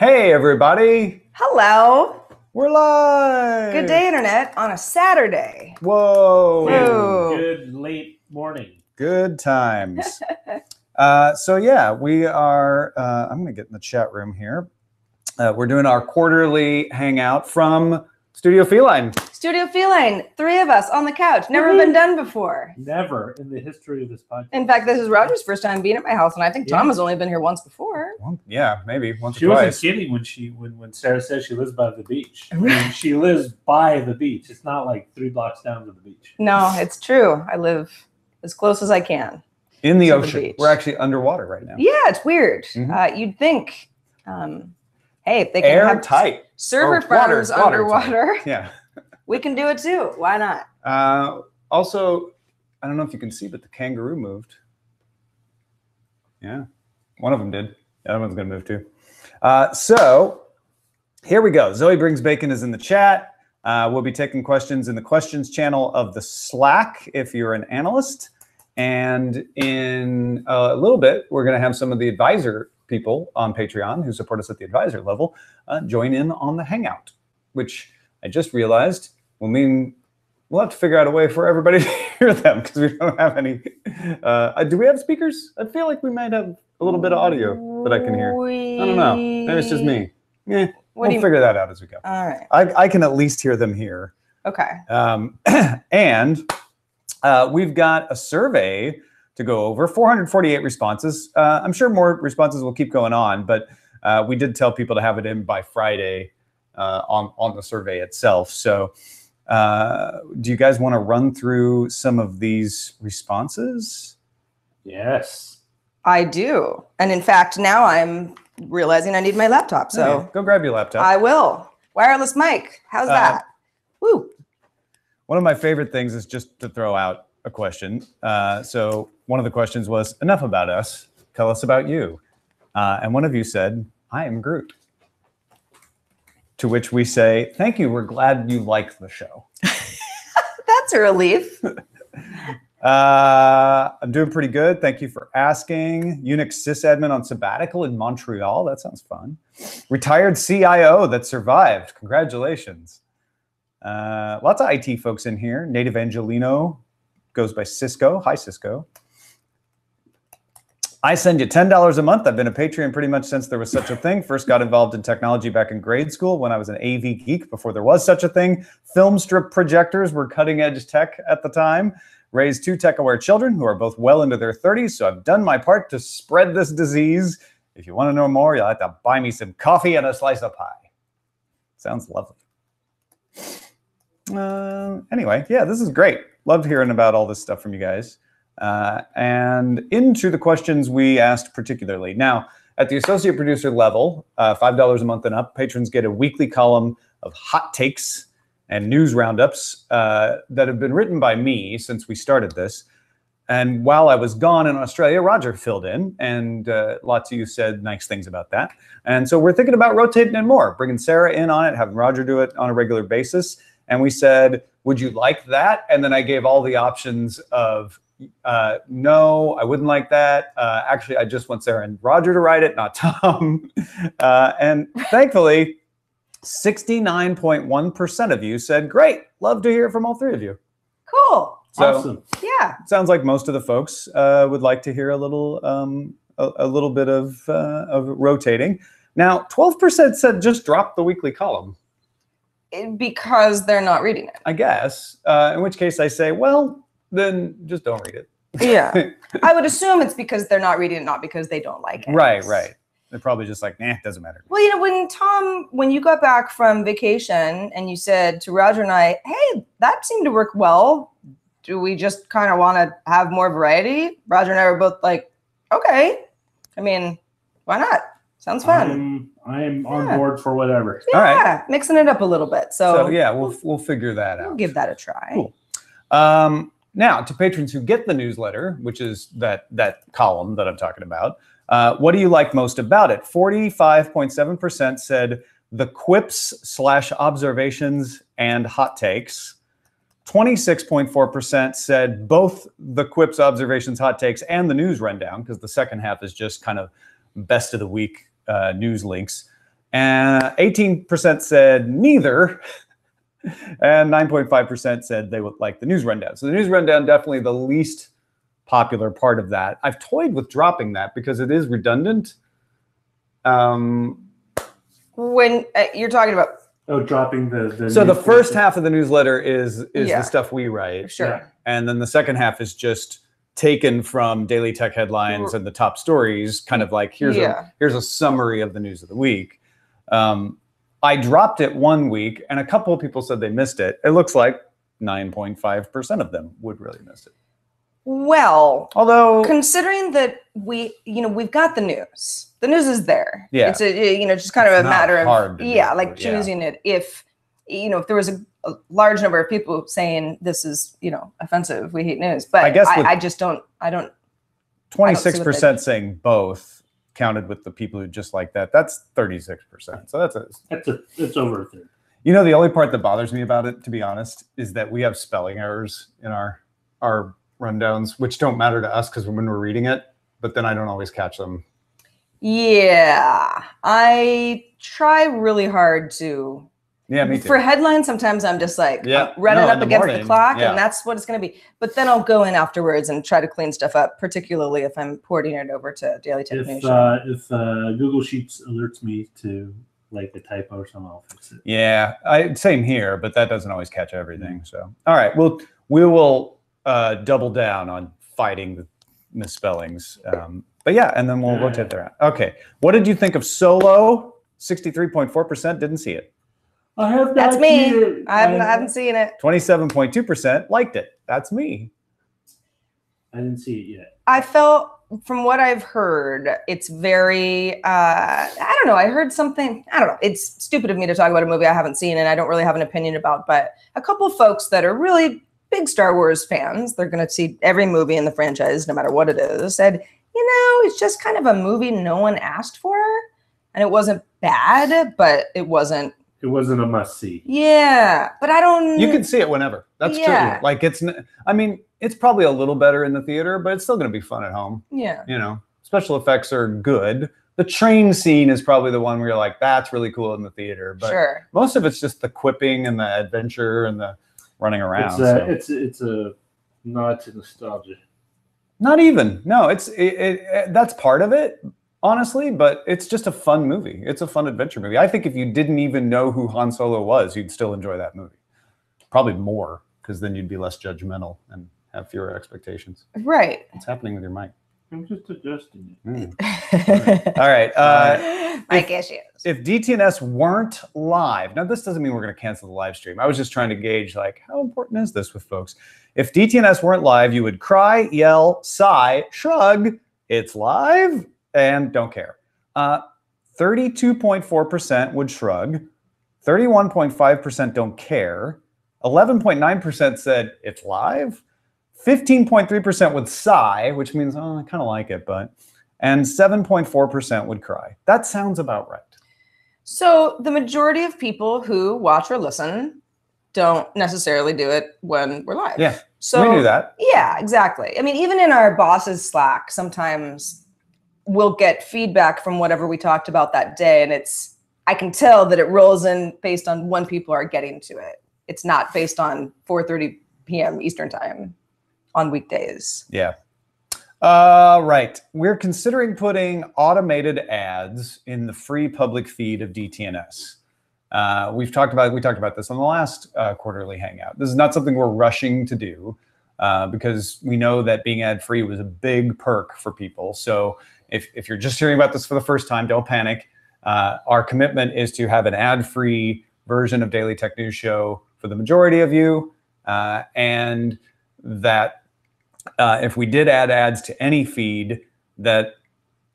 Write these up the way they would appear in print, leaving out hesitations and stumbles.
Hey, everybody. Hello. We're live. Good day, Internet, on a Saturday. Whoa. Whoa. Good late morning. Good times. So, yeah, we are, I'm going to get in the chat room here. We're doing our quarterly hangout from Studio Feline. Studio Feline, 3 of us on the couch. Never been done before. Never in the history of this podcast. In fact, this is Roger's first time being at my house, and I think Tom has only been here once before. Well, yeah, maybe once She or twice. wasn't kidding when Sarah says she lives by the beach. I mean, she lives by the beach. It's not like 3 blocks down to the beach. No, it's true. I live as close as I can. In the to ocean. beach. We're actually underwater right now. Yeah, it's weird. Mhm. You'd think, hey, if they can have Airtight. server Or farms water underwater, Yeah. we can do it too. Why not? Also, I don't know if you can see, but the kangaroo moved. Yeah, one of them did. The other one's going to move too. So here we go. Zoe Brings Bacon is in the chat. We'll be taking questions in the questions channel of the Slack if you're an analyst. And in a little bit, we're going to have some of the advisor people on Patreon who support us at the advisor level join in on the Hangout, which I just realized will mean we'll have to figure out a way for everybody to hear them because we don't have any. Do we have speakers? I feel like we might have a little bit of audio that I can hear. I don't know. Maybe it's just me. Yeah, we'll figure that out as we go. All right. I can at least hear them here. Okay. And we've got a survey to go over, 448 responses. I'm sure more responses will keep going on, but we did tell people to have it in by Friday on the survey itself. So do you guys want to run through some of these responses? Yes. I do. And in fact, now I'm realizing I need my laptop. So Okay, go grab your laptop. I will. Wireless mic. How's that? Woo. One of my favorite things is just to throw out a question. So one of the questions was, enough about us, tell us about you. And one of you said, I am Groot. To which we say, thank you, we're glad you like the show. That's a relief. I'm doing pretty good. Thank you for asking. Unix sysadmin on sabbatical in Montreal. That sounds fun. Retired CIO that survived. Congratulations. Lots of IT folks in here. Native Angelino goes by Cisco. Hi, Cisco. I send you $10 a month. I've been a Patreon pretty much since there was such a thing. First got involved in technology back in grade school when I was an AV geek before there was such a thing. Film strip projectors were cutting edge tech at the time. Raised 2 tech-aware children who are both well into their 30s, so I've done my part to spread this disease. If you want to know more, you'll have to buy me some coffee and a slice of pie. Sounds lovely. Anyway, yeah, this is great. Loved hearing about all this stuff from you guys. And into the questions we asked particularly. Now, at the associate producer level, $5 a month and up, patrons get a weekly column of hot takes and news roundups that have been written by me since we started this. And while I was gone in Australia, Roger filled in, and lots of you said nice things about that. And so we're thinking about rotating it more, bringing Sarah in on it, having Roger do it on a regular basis. And we said, would you like that? And then I gave all the options of, no, I wouldn't like that. Actually, I just want Sarah and Roger to write it, not Tom. And thankfully, 69.1% of you said, great, love to hear from all 3 of you. Cool. So, Awesome. Yeah. sounds like most of the folks would like to hear a little bit of rotating. Now, 12% said just drop the weekly column. Because they're not reading it. I guess. In which case I say, well, then just don't read it. Yeah. I would assume it's because they're not reading it, not because they don't like it. Right. They're probably just like, nah, it doesn't matter. Well, you know, when you got back from vacation and you said to Roger and I, hey, that seemed to work well. Do we just kind of want to have more variety? Roger and I were both like, okay. I mean, why not? Sounds fun. I am on board for whatever. Yeah, All right. mixing it up a little bit. So yeah, we'll figure that out. We'll give that a try. Cool. Now, to patrons who get the newsletter, which is that column that I'm talking about, what do you like most about it? 45.7% said the quips / observations and hot takes. 26.4% said both the quips, observations, hot takes, and the news rundown, because the second half is just kind of best of the week news links. And 18% said neither. And 9.5% said they would like the news rundown. So the news rundown, definitely the least popular part of that. I've toyed with dropping that because it is redundant. When you're talking about dropping the so the first half of the newsletter is the stuff we write. sure. Yeah. And then the second half is just taken from daily tech headlines and the top stories, kind of like here's a summary of the news of the week. I dropped it one week and a couple of people said they missed it. It looks like 9.5% of them would really miss it. Well, although considering that we've got the news is there. Yeah. It's just kind of a matter of choosing it. If there was a large number of people saying this is, offensive, we hate news, but I guess I don't 26% saying both counted with the people who just like that. That's 36%. So that's over a third. The only part that bothers me about it, to be honest, is that we have spelling errors in our rundowns, which don't matter to us because when we're reading it, but then I don't always catch them. Yeah, I try really hard to. Yeah, me too. For headlines, sometimes I'm just like running up against the clock, and that's what it's going to be. But then I'll go in afterwards and try to clean stuff up, particularly if I'm porting it over to Daily Tech News. If Google Sheets alerts me to like a typo or something, I'll fix it. Yeah, same here, but that doesn't always catch everything. So, all right, we will double down on fighting the misspellings. But yeah, and then we'll rotate there. Okay, what did you think of Solo? 63.4% didn't see it. I have That's me. I haven't seen it. 27.2% liked it. That's me. I didn't see it yet. I felt, from what I've heard, it's very, I don't know. I heard something, I don't know. It's stupid of me to talk about a movie I haven't seen and I don't really have an opinion about, but a couple of folks that are really big Star Wars fans, they're going to see every movie in the franchise, no matter what it is, said, it's just kind of a movie no one asked for. And it wasn't bad, but it wasn't a must-see. Yeah, but I don't. You can see it whenever. That's true. Like it's probably a little better in the theater, but it's still going to be fun at home. Yeah. Special effects are good. The train scene is probably the one where you're like, that's really cool in the theater. But most of it's just the quipping and the adventure and the running around. It's a nod to nostalgia. Not even. No, that's part of it. Honestly, but it's just a fun movie. It's a fun adventure movie. I think if you didn't even know who Han Solo was, you'd still enjoy that movie. Probably more, because then you'd be less judgmental and have fewer expectations. Right. What's happening with your mic? I'm just adjusting it. All right. Mic issues. If DTNS weren't live, now this doesn't mean we're going to cancel the live stream. I was just trying to gauge, how important is this with folks? If DTNS weren't live, you would cry, yell, sigh, shrug, it's live, and don't care. 32.4% would shrug. 31.5% don't care. 11.9% said it's live. 15.3% would sigh, which means, I kind of like it, but. And 7.4% would cry. That sounds about right. So the majority of people who watch or listen don't necessarily do it when we're live. Yeah, so we knew that. Yeah, exactly. I mean, even in our boss's Slack, sometimes we'll get feedback from whatever we talked about that day. And I can tell that it rolls in based on when people are getting to it. It's not based on 4:30 p.m. Eastern time on weekdays. Yeah. Right. We're considering putting automated ads in the free public feed of DTNS. We talked about this on the last quarterly hangout. This is not something we're rushing to do because we know that being ad free was a big perk for people. So if you're just hearing about this for the first time, don't panic. Our commitment is to have an ad-free version of Daily Tech News Show for the majority of you, and that if we did add ads to any feed, that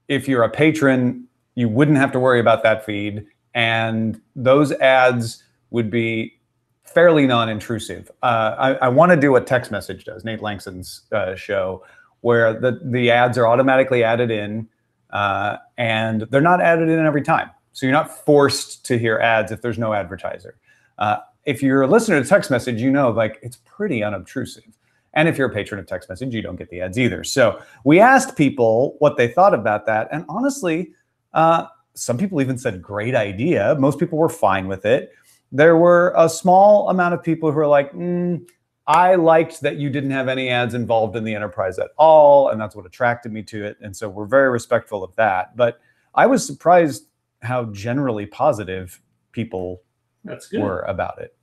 if you're a patron, you wouldn't have to worry about that feed, and those ads would be fairly non-intrusive. I want to do what Text Message does, Nate Langston's show, where the ads are automatically added in, and they're not added in every time. So you're not forced to hear ads if there's no advertiser. If you're a listener to Text Message, it's pretty unobtrusive. And if you're a patron of Text Message, you don't get the ads either. So we asked people what they thought about that. And honestly, Some people even said great idea. Most people were fine with it. There were a small amount of people who were like, I liked that you didn't have any ads involved in the enterprise at all, and that's what attracted me to it. And so we're very respectful of that. But I was surprised how generally positive people were about it.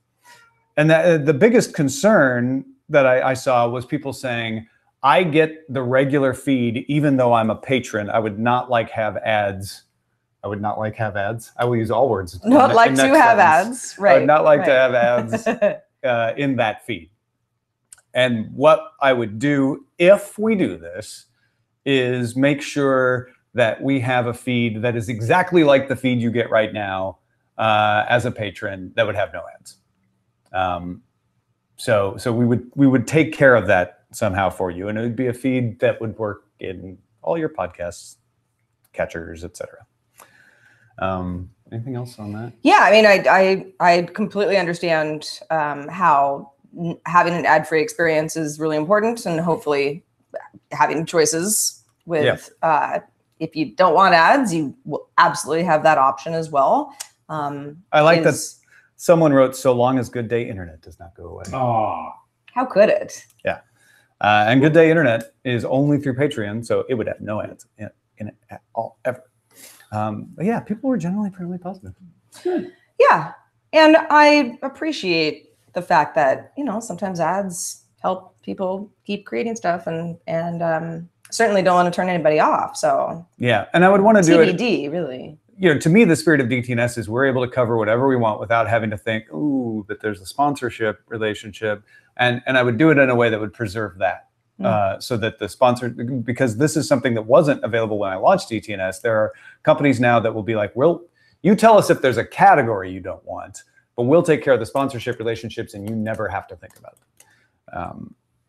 And the biggest concern that I saw was people saying, I get the regular feed even though I'm a patron. I would not like have ads. I would not like have ads. I will use all words. Not like to have ads. Right. I would not like to have ads in that feed. And what I would do if we do this is make sure that we have a feed that is exactly like the feed you get right now as a patron that would have no ads. So we would take care of that somehow for you, and it would be a feed that would work in all your podcasts, catchers, etc. Anything else on that? Yeah, I mean, I completely understand how having an ad-free experience is really important, and hopefully having choices with if you don't want ads, you will absolutely have that option as well. I like that someone wrote, so long as Good Day Internet does not go away. Oh, how could it? Yeah. And Good Day Internet is only through Patreon, so it would have no ads in it at all, ever. But yeah, people were generally fairly positive. good. Yeah. And I appreciate the fact that, sometimes ads help people keep creating stuff and certainly don't want to turn anybody off. So yeah. And I would want to do it. TBD, really. To me, the spirit of DTNS is we're able to cover whatever we want without having to think, ooh, but there's a sponsorship relationship. And I would do it in a way that would preserve that. So that the sponsor, because this is something that wasn't available when I launched DTNS, there are companies now that will be like, you tell us if there's a category you don't want, but we'll take care of the sponsorship relationships and you never have to think about it.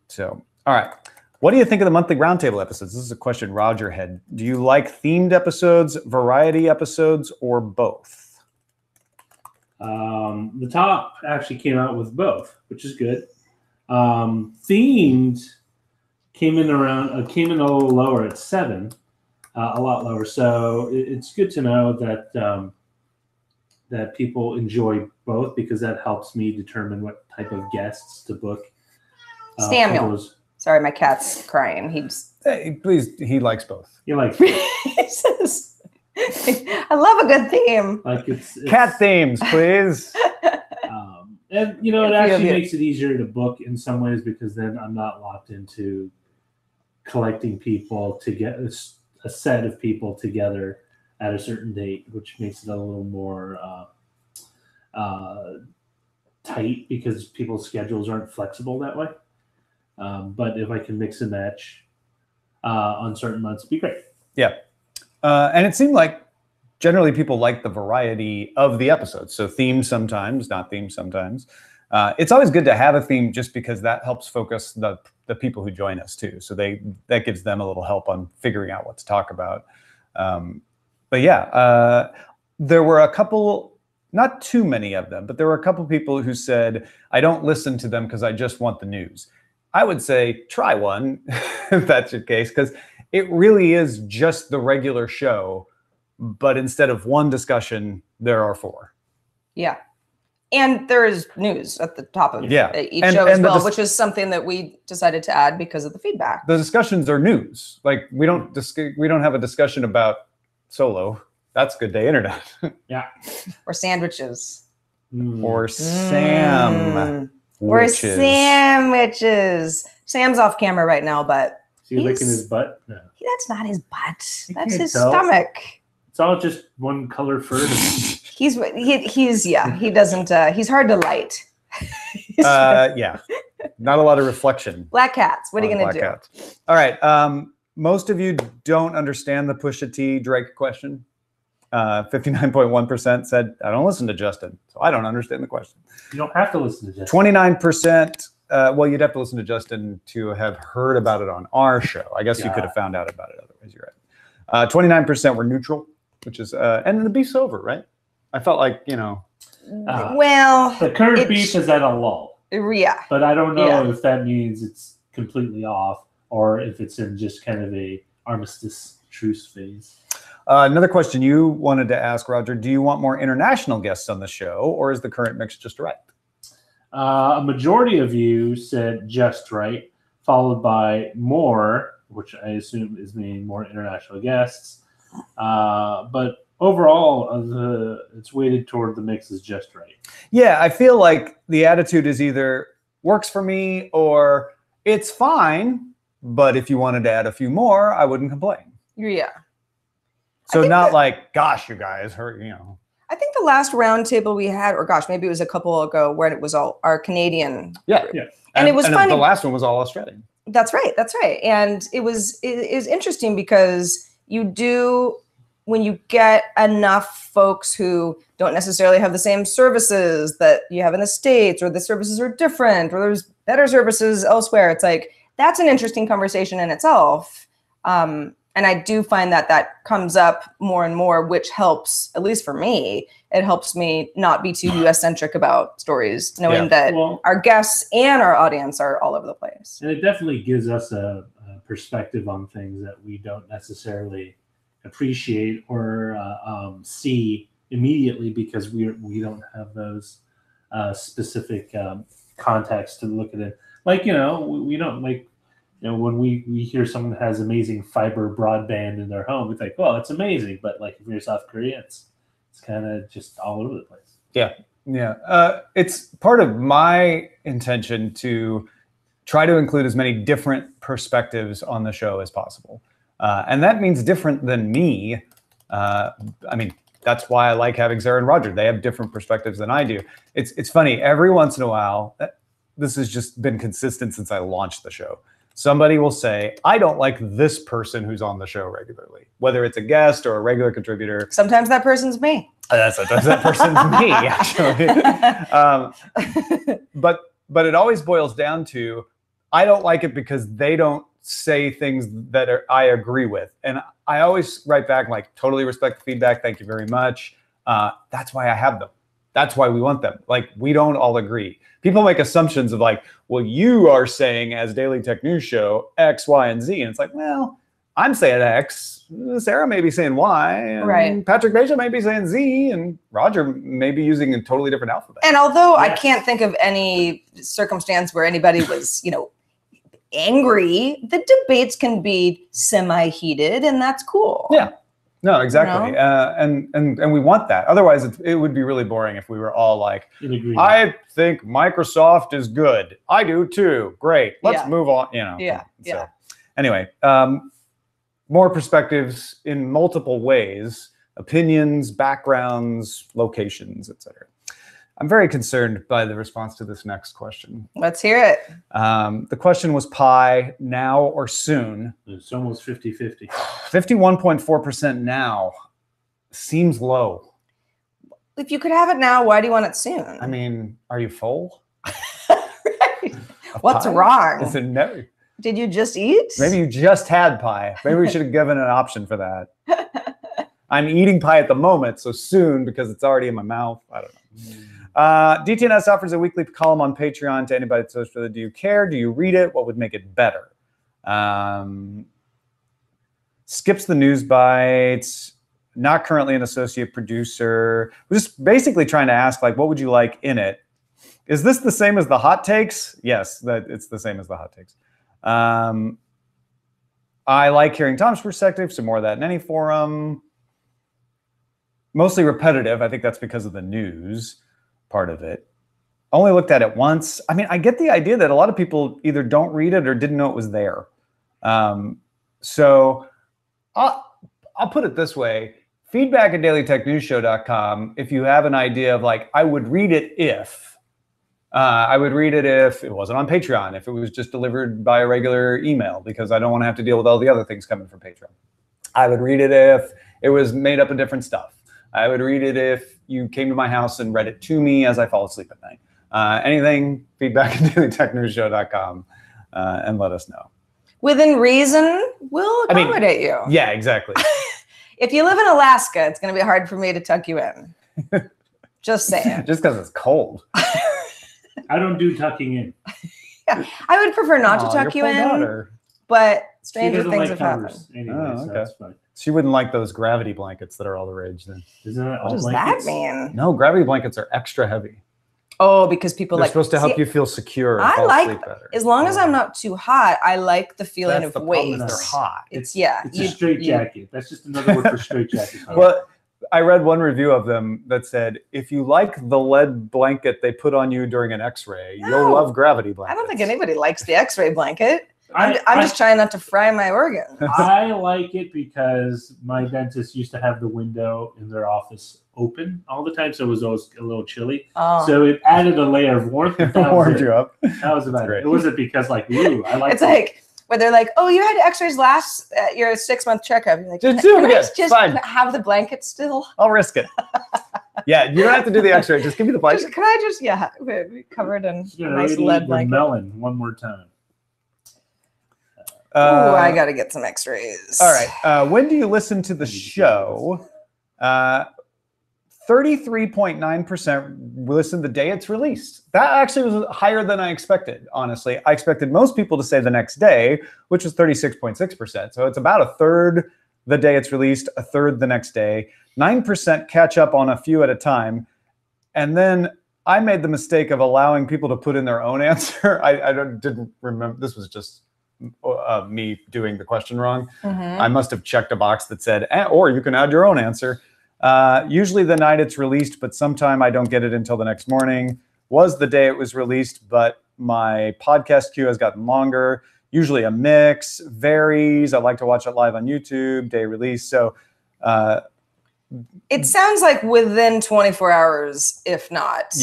So, all right. What do you think of the monthly roundtable episodes? This is a question Roger had. Do you like themed episodes, variety episodes, or both? The top actually came out with both, which is good. Themed came in a little lower at 7, a lot lower. So it's good to know that that people enjoy both, because that helps me determine what type of guests to book. Samuel. Sorry, my cat's crying. Hey, please, he likes both. You like? He says, I love a good theme. Like it's cat themes, please. And it actually makes it easier to book in some ways, because then I'm not locked into collecting people to get a set of people together at a certain date, which makes it a little more tight, because people's schedules aren't flexible that way. But if I can mix and match on certain months, it'd be great. Yeah. And it seemed like generally people like the variety of the episodes. So themed sometimes, not themed sometimes. It's always good to have a theme, just because that helps focus the people who join us too. So that gives them a little help on figuring out what to talk about. But yeah, there were a couple, not too many of them, but there were a couple people who said, I don't listen to them because I just want the news. I would say try one if that's your case, because it really is just the regular show, but instead of one discussion, there are 4. Yeah. And there is news at the top of each and show as well, which is something that we decided to add because of the feedback. The discussions are news. Like we don't have a discussion about Solo. That's Good Day Internet. Yeah. Or sandwiches. Or Sam. Or sandwiches. Sam's off camera right now, but is he licking his butt? No. That's not his butt. That's his stomach. It's all just one color fur. He doesn't, he's hard to light. Yeah. Not a lot of reflection. Black cats. What are you going to do? Cats. All right. Most of you don't understand the Pusha T Drake question. 59.1% said, I don't listen to Justin, so I don't understand the question. You don't have to listen to Justin. 29%, well, you'd have to listen to Justin to have heard about it on our show. I guess you could have found out about it otherwise. You're right. 29% were neutral, which is, and the beef's over, right? I felt like, well, the current beef is at a lull. Yeah. But I don't know if that means it's completely off, or if it's in just kind of a armistice truce phase. Another question you wanted to ask, Roger, do you want more international guests on the show, or is the current mix just right? A majority of you said just right, followed by more, which I assume is meaning more international guests. But overall, it's weighted toward the mix is just right. Yeah, I feel like the attitude is either works for me or it's fine, but if you wanted to add a few more, I wouldn't complain. Yeah. So not like, gosh, you guys hurt, you know. I think the last roundtable we had, or gosh, maybe it was a couple ago, where it was all our Canadian group. Yeah. And it was funny. The last one was all Australian. That's right. And it was interesting because when you get enough folks who don't necessarily have the same services that you have in the States, or the services are different, or there's better services elsewhere, it's like, that's an interesting conversation in itself. And I do find that comes up more and more, which helps, at least for me, it helps me not be too US-centric about stories, knowing that our guests and our audience are all over the place. And it definitely gives us a perspective on things that we don't necessarily appreciate or see immediately, because we don't have those specific contexts to look at it. Like, we don't like, when we hear someone that has amazing fiber broadband in their home, it's like, well, it's amazing. But like if you're South Korea, it's kind of just all over the place. Yeah. It's part of my intention to try to include as many different perspectives on the show as possible. And that means different than me. I mean, that's why I like having Sarah and Roger. They have different perspectives than I do. It's funny, every once in a while, this has just been consistent since I launched the show. Somebody will say, I don't like this person who's on the show regularly, whether it's a guest or a regular contributor. Sometimes that person's me. Sometimes that person's me, actually. But it always boils down to, I don't like it because they don't say things that I agree with. And I always write back like, totally respect the feedback. Thank you very much. That's why I have them. That's why we want them. Like, we don't all agree. People make assumptions of like, well, you are saying as Daily Tech News Show, X, Y, and Z. And it's like, well, I'm saying X. Sarah may be saying Y. And right. Patrick Beja may be saying Z. And Roger may be using a totally different alphabet. And although I can't think of any circumstance where anybody was, angry, the debates can be semi-heated, and that's cool. Yeah. No, exactly. And we want that. Otherwise, it would be really boring if we were all like, I think Microsoft is good. I do too. Great. Let's move on. So, anyway, more perspectives in multiple ways, opinions, backgrounds, locations, etc. I'm very concerned by the response to this next question. Let's hear it. The question was pie, now or soon. It's almost 50-50. 51.4% now seems low. If you could have it now, why do you want it soon? I mean, are you full? Right. What's wrong? Is it no? Did you just eat? Maybe you just had pie. Maybe we should have given an option for that. I'm eating pie at the moment, so soon, because it's already in my mouth. I don't know. DTNS offers a weekly column on Patreon to anybody that searches for the Do You Care? Do you read it? What would make it better? Skips the news bites. Not currently an associate producer. We're just basically trying to ask, like, what would you like in it? Is this the same as the hot takes? Yes, it's the same as the hot takes. I like hearing Tom's perspective, so more of that in any forum. Mostly repetitive. I think that's because of the news part of it. Only looked at it once. I mean, I get the idea that a lot of people either don't read it or didn't know it was there. So I'll put it this way. Feedback at dailytechnewsshow.com. If you have an idea of like, I would read it if it wasn't on Patreon, if it was just delivered by a regular email, because I don't want to have to deal with all the other things coming from Patreon. I would read it if it was made up of different stuff. I would read it if you came to my house and read it to me as I fall asleep at night. Anything, feedback at dailytechnewsshow.com, and let us know. Within reason, we'll accommodate you. Yeah, exactly. If you live in Alaska, it's going to be hard for me to tuck you in. Just saying. Just because it's cold. I don't do tucking in. Yeah, I would prefer not to tuck you in. Daughter. But Stranger things have happened. Anyway, Oh, so okay. that's fine. She wouldn't like those gravity blankets that are all the rage then. Isn't that What all does blankets? that mean? No, gravity blankets are extra heavy. Oh, because people They're like supposed to help you feel secure and I fall like asleep better. as long as I'm not too hot. I like the feeling That's of the weight. problem is they're hot. It's It's a straight jacket. That's just another word for straight jacket. Well, I read one review of them that said, if you like the lead blanket they put on you during an X-ray, you'll love gravity blankets. I don't think anybody likes the X-ray blanket. I'm just trying not to fry my organs. I like it because my dentist used to have the window in their office open all the time, so it was always a little chilly. Oh. So it added a layer of warmth. It warmed you up. That was about it. It wasn't because like, ooh, I like It's like where they're like, oh, you had X-rays last your 6-month checkup. You're like, Just do it can I again. just Fine. have the blanket still? I'll risk it. Yeah, you don't have to do the X-ray. Just give me the blanket. Can I just be covered in a nice already lead the blanket? melon one more time. Ooh, I got to get some X-rays. All right. When do you listen to the show? 33.9% listen the day it's released. That actually was higher than I expected, honestly. I expected most people to say the next day, which was 36.6%. So it's about a third the day it's released, a third the next day. 9% catch up on a few at a time. And then I made the mistake of allowing people to put in their own answer. I didn't remember. This was just me doing the question wrong. Mm-hmm. I must have checked a box that said, or you can add your own answer. Usually the night it's released, but sometime I don't get it until the next morning. Was the day it was released, but my podcast queue has gotten longer. Usually a mix, varies. I like to watch it live on YouTube, day release. So it sounds like within 24 hours, if not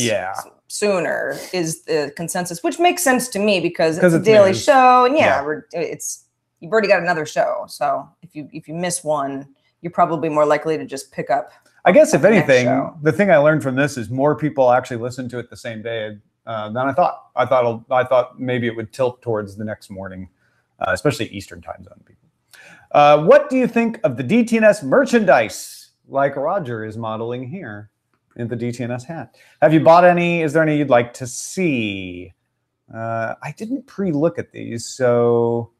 sooner, is the consensus, which makes sense to me because it's a daily show, and you've already got another show. So if you miss one, you're probably more likely to just pick up. I guess if anything, the thing I learned from this is more people actually listen to it the same day than I thought. I thought maybe it would tilt towards the next morning, especially Eastern time zone people. What do you think of the DTNS merchandise, like Roger is modeling here in the DTNS hat? Have you bought any? Is there any you'd like to see? I didn't pre-look at these, so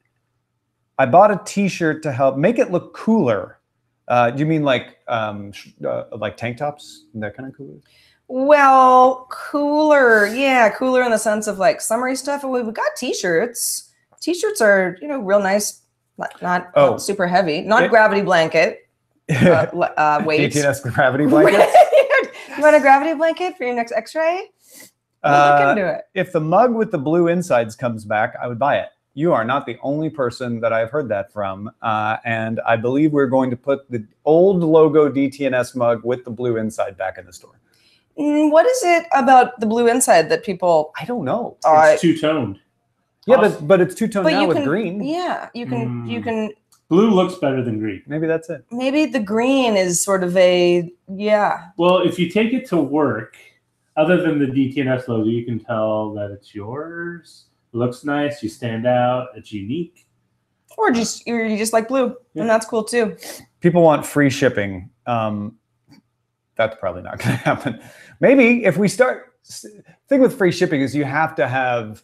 I bought a T-shirt to help make it look cooler. Do you mean like tank tops, that kind of cooler? Well, cooler, cooler in the sense of like summery stuff. We've got T-shirts. T-shirts are real nice, not super heavy, not gravity blanket. Weight. DTNS gravity blanket. You want a gravity blanket for your next X-ray? Look into it. If the mug with the blue insides comes back, I would buy it. You are not the only person that I've heard that from. And I believe we're going to put the old logo DTNS mug with the blue inside back in the store. What is it about the blue inside that people... I don't know. It's two-toned. Yeah, but it's two-toned now with green. Yeah, you can... Blue looks better than green. Maybe that's it. Maybe the green is sort of a... Well, if you take it to work, other than the DTNS logo, you can tell that it's yours. It looks nice. You stand out. It's unique. Or you just like blue, and that's cool too. People want free shipping. That's probably not going to happen. Maybe if we start. Thing with free shipping is you have to have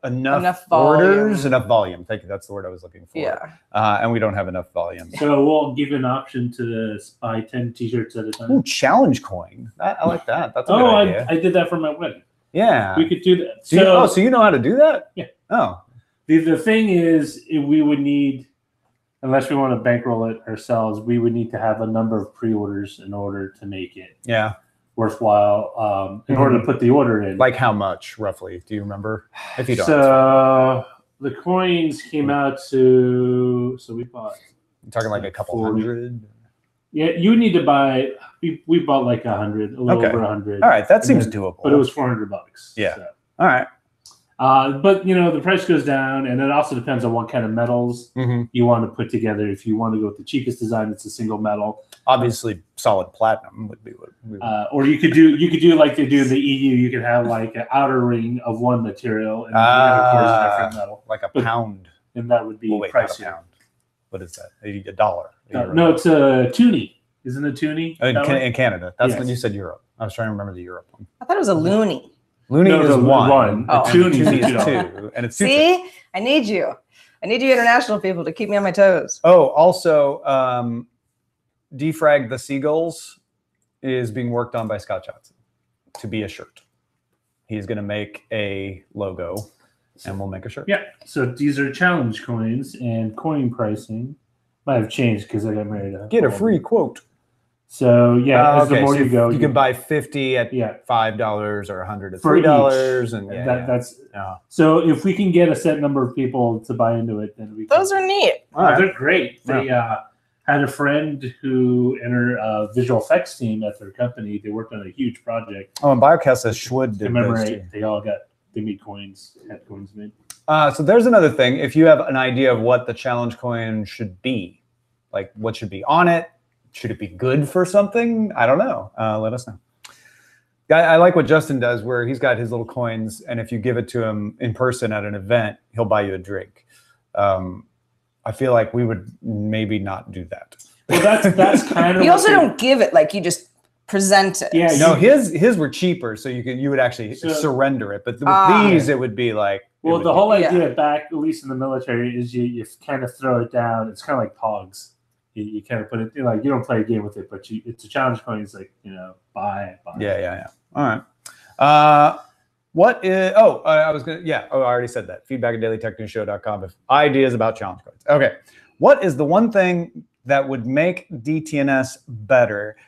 enough orders, enough volume. Thank you. That's the word I was looking for. Yeah. And we don't have enough volume. So we'll give an option to buy 10 T-shirts at a time. Ooh, challenge coin. I like that. That's a good idea. I did that for my wedding. Yeah. We could do that. So you know how to do that? Yeah. Oh. The thing is, we would need, unless we want to bankroll it ourselves, we would need to have a number of pre-orders in order to make it worthwhile, in order to put the order in. Like how much, roughly? Do you remember? If you don't. So the coins came out to, we bought. You're talking like a couple 40. hundred? Yeah, you need to buy, we bought like 100, a little over 100. All right, that seems doable. But it was $400. Yeah. So. All right. But the price goes down, and it also depends on what kind of metals you want to put together. If you want to go with the cheapest design, it's a single metal. Obviously, solid platinum would be what we would. Or you could do like they do in the EU. You could have like an outer ring of one material and the other core is a different metal, like a pound, and that would be pricier. Not a pound. What is that? $1? No, it's a toonie. Isn't it a toonie? In Canada. That's when you said Europe. I was trying to remember the Europe one. I thought it was a loonie. Loonie is one. A toonie is two. And it's two. See? I need you. I need you international people to keep me on my toes. Oh, also, Defrag the Seagulls is being worked on by Scott Johnson to be a shirt. He's going to make a logo, and we'll make a shirt. Yeah. So these are challenge coins, and coin pricing might have changed because I got married. Get a free quote. So yeah, as the more so you go, you can buy 50 at $5 or 100 at $3, and that's. So if we can get a set number of people to buy into it, then we. Those are neat. They're great. They had a friend who entered a visual effects team at their company. They worked on a huge project. Oh, and Biocast says Schwood did commemorate. They made coins, had coins made. So there's another thing. If you have an idea of what the challenge coin should be, like what should be on it, should it be good for something? I don't know. Let us know. I like what Justin does, where he's got his little coins, and if you give it to him in person at an event, he'll buy you a drink. I feel like we would maybe not do that. Well, that's kind of. You also don't give it, like you just present it. Yeah, no, his were cheaper, so you would actually surrender it. But with these, it would be like. Well, the whole idea back, at least in the military, is you kind of throw it down. It's kind of like Pogs. You kind of put it like you don't play a game with it, but it's a challenge coin. It's like buy. Yeah. All right. What is? Oh, I was gonna. Yeah. Oh, I already said that. Feedback@dailytechnewsshow.com. If ideas about challenge coins. Okay. What is the one thing that would make DTNS better?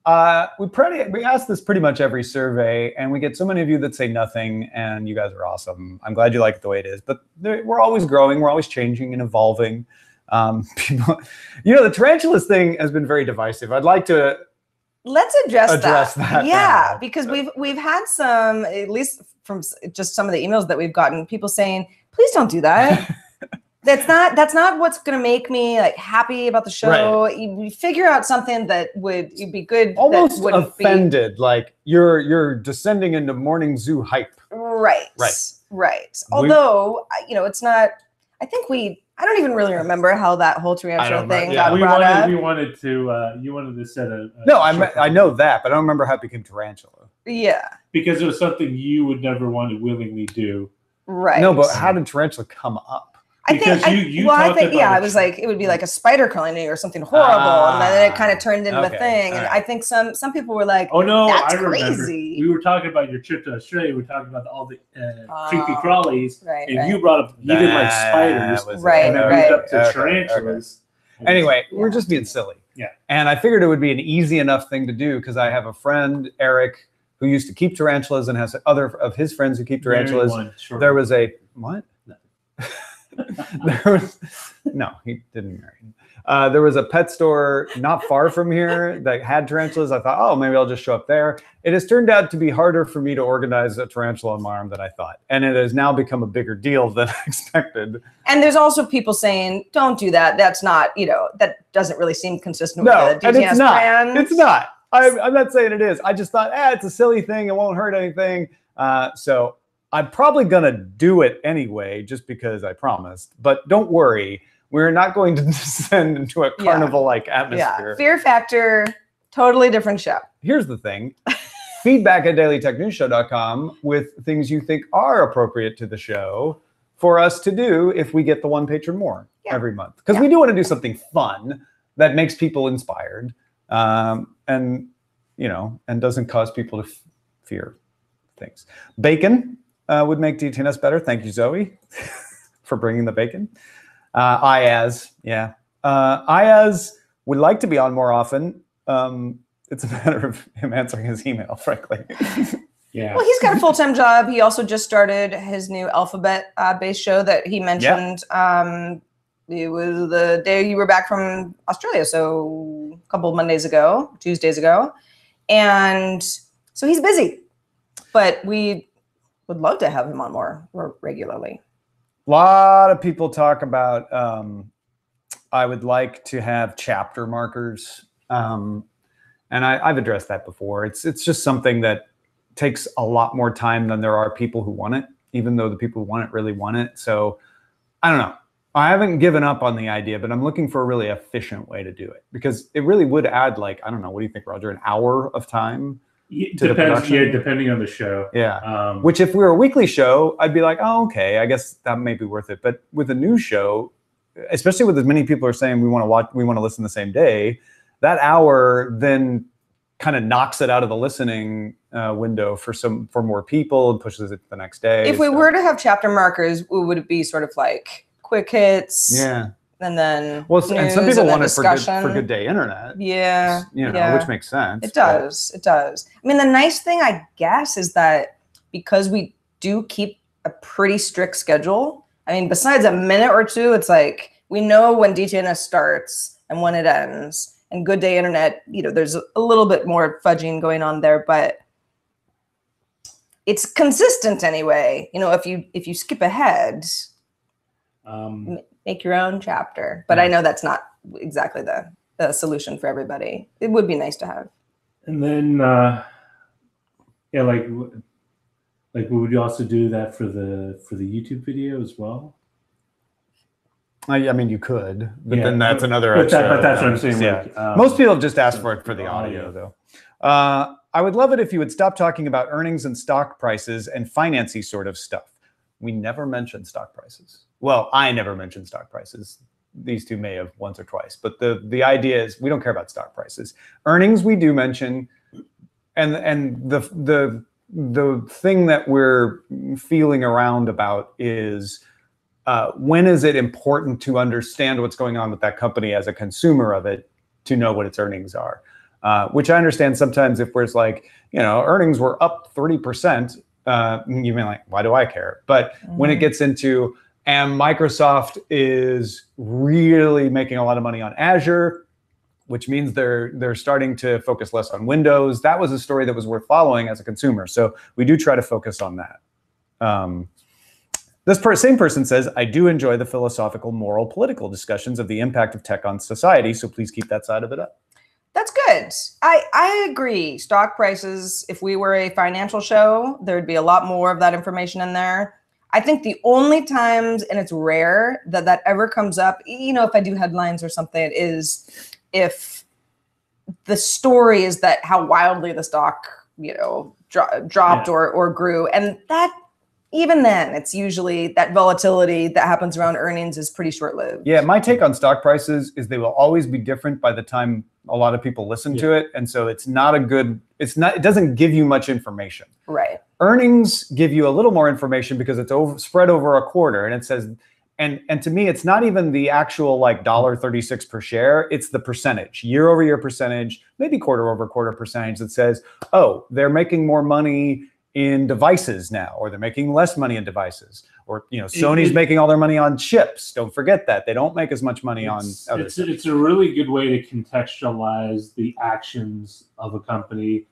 We ask this pretty much every survey, and we get so many of you that say nothing, and you guys are awesome. I'm glad you like it the way it is, but we're always growing, we're always changing and evolving. People, the tarantulas thing has been very divisive. I'd like to let's address that. Yeah, because we've had some, at least from just some of the emails that we've gotten, people saying, please don't do that. That's not what's going to make me like happy about the show. Right. You figure out something that would be good. Almost offended, like you're descending into morning zoo hype. Right. Although it's not. I don't even really remember how that whole tarantula thing got brought up. We wanted to. You wanted to set a. No, I know that, but I don't remember how it became tarantula. Yeah. Because it was something you would never want to willingly do. Right. No, but how did tarantula come up? I think I was like, it would be like a spider colony or something horrible, and then it kind of turned into a thing. And I think some people were like, "Oh no, that's I remember. Crazy." We were talking about your trip to Australia. We were talking about all the creepy crawlies, and you brought up you didn't like spiders, and then moved up to tarantulas. Okay. Anyway, we're just being silly. Yeah, and I figured it would be an easy enough thing to do because I have a friend, Eric, who used to keep tarantulas and has other of his friends who keep tarantulas. There was a what? No, he didn't marry him. There was a pet store not far from here that had tarantulas. I thought, oh, maybe I'll just show up there. It has turned out to be harder for me to organize a tarantula on my arm than I thought. And it has now become a bigger deal than I expected. And there's also people saying, don't do that. That's not, that doesn't really seem consistent with the DTNS brand. It's not. I'm not saying it is. I just thought, it's a silly thing. It won't hurt anything. So I'm probably going to do it anyway, just because I promised. But don't worry. We're not going to descend into a carnival-like atmosphere. Yeah. Fear Factor, totally different show. Here's the thing. Feedback@dailytechnewsshow.com with things you think are appropriate to the show for us to do if we get the one patron more every month. Because we do want to do something fun that makes people inspired and doesn't cause people to fear things. Bacon would make DTNS better. Thank you, Zoe, for bringing the bacon. Ayaz would like to be on more often. It's a matter of him answering his email, frankly. Yeah. Well, he's got a full-time job. He also just started his new alphabet-based show that he mentioned. It was the day you were back from Australia, so a couple of Tuesdays ago. And so he's busy, but we would love to have him on more regularly. A lot of people talk about, I would like to have chapter markers. And I've addressed that before. It's just something that takes a lot more time than there are people who want it, even though the people who want it really want it. So I don't know. I haven't given up on the idea, but I'm looking for a really efficient way to do it because it really would add I don't know, what do you think, Roger? An hour of time to the production. Yeah, depending on the show. Yeah. Which if we were a weekly show, I'd be like, oh, okay, I guess that may be worth it. But with a new show, especially with as many people are saying we want to listen the same day, that hour then kind of knocks it out of the listening window for more people and pushes it to the next day. If we were to have chapter markers, would it be sort of like quick hits? Yeah. And then and some people want it for good day internet. Yeah. Which makes sense. It does. It does. I mean, the nice thing, I guess, is that because we do keep a pretty strict schedule, I mean, besides a minute or two, it's like we know when DTNS starts and when it ends. And Good Day Internet, there's a little bit more fudging going on there, but it's consistent anyway. If you skip ahead, make your own chapter. But I know that's not exactly the solution for everybody. It would be nice to have. And then, would you also do that for the YouTube video as well? I mean, you could, but then that's another extra. But that's what I'm saying. Yeah. Most people have just asked for it for the audio, though. I would love it if you would stop talking about earnings and stock prices and financy sort of stuff. We never mentioned stock prices. Well, I never mentioned stock prices. These two may have once or twice, but the idea is we don't care about stock prices. Earnings we do mention, and the thing that we're feeling around about is when is it important to understand what's going on with that company as a consumer of it to know what its earnings are, which I understand sometimes if there's like, earnings were up 30%, you mean like, why do I care? But when it gets into, and Microsoft is really making a lot of money on Azure, which means they're starting to focus less on Windows. That was a story that was worth following as a consumer. So we do try to focus on that. This same person says, I do enjoy the philosophical, moral, political discussions of the impact of tech on society. So please keep that side of it up. That's good. I agree. Stock prices, if we were a financial show, there'd be a lot more of that information in there. I think the only times, and it's rare, that ever comes up, if I do headlines or something, is if the story is that how wildly the stock, dropped or grew. And that, even then, it's usually that volatility that happens around earnings is pretty short-lived. Yeah, my take on stock prices is they will always be different by the time a lot of people listen to it. And so it doesn't give you much information. Right. Earnings give you a little more information because it's spread over a quarter. And it says, and to me, it's not even the actual like $1.36 per share. It's the percentage, year over year percentage, maybe quarter over quarter percentage that says, oh, they're making more money in devices now, or they're making less money in devices, or Sony's making all their money on chips. Don't forget that they don't make as much money on other stuff. It's a really good way to contextualize the actions of a company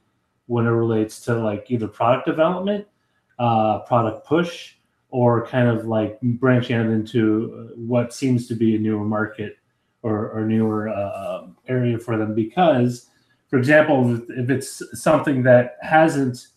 when it relates to like either product development, product push, or kind of like branching out into what seems to be a newer market or newer area for them. Because, for example, if it's something that hasn't